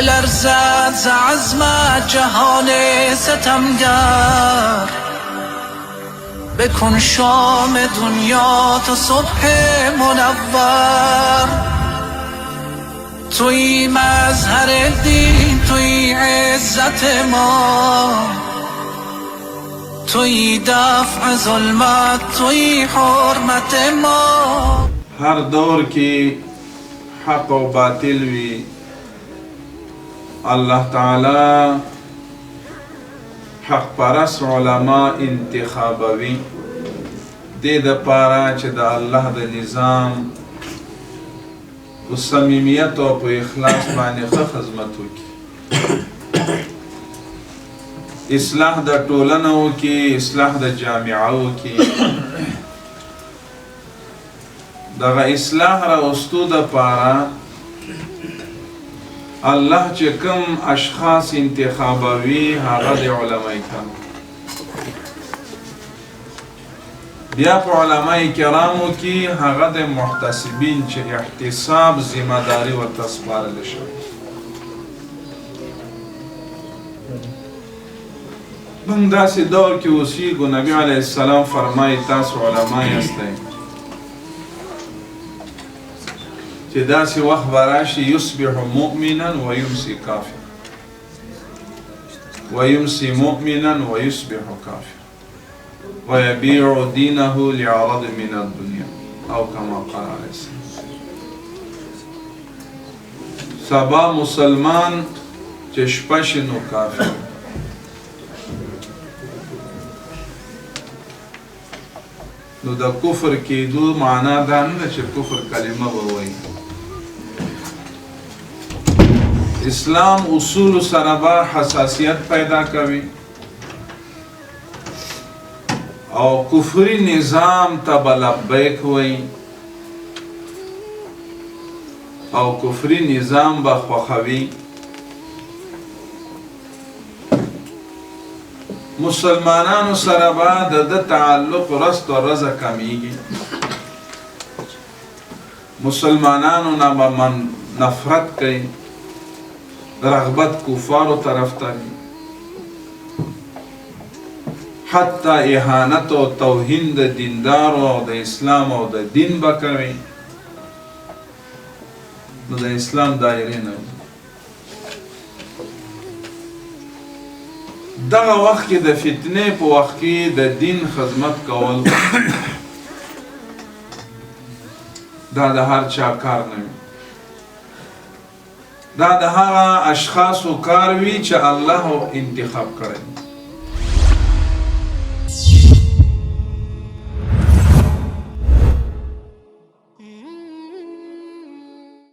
بلرزد ز عزمت جهان ستمگر، بکن شام دنیا تا صبح منور. توی مظهر دین، توی عزت ما، توی دفع ظلمت، توی حرمت ما. هر دور کی حق و باطل وی، الله تعالی حق پرست علما انتخابوي دې دپاره چې د الله د نظام په صمیمیت او په اخلاص باندې ښه خدمت وکړي، اصلاح د ټولنه وکړي، اصلاح د جامعه وکړي. دغه اصلاح راوستو دپاره الله چې کوم اشخاص انتخابوي هغه د علماء کرام، بیا په علماء کرامو کې هغه د محتسبین چې احتساب ذمہ داری ورته سپارل شوی. موږ داسې دور کې اوسېږو، نبي علیه السلام فرمایي تاسو علما یاستئ چې داسې وخت به راشي یصبح مؤمنا ویمسی کافرا ویمسی مؤمنا ویصبح کافرا ویبیع دینه لعرض من الدنیا او کما قال علیه السلام. سبا مسلمان چې شپه شي نو کافر. نو د کفر کېدو معنا دا نه ده چې کفر کلمه به وایي. اسلام اصول سره به حساسیت پیدا کوي او کفري نظام ته به لبیک وایي او کفري نظام به خوښوي. مسلمانانو سره به د تعلق رست و رزه کمیږي، مسلمانانو نه به نفرت کوي، رغبت کفارو طرف ته وي، حتی اهانت او توهین د دیندارو او د اسلام او د دین به کوي. نو د اسلام دایرې نه وي. دغه وخت کې د فتنې په وخت کې د دین خدمت کول دا د هر چا کار نه وي، دا د هغه اشخاصو کار وي چې الله انتخاب کړی.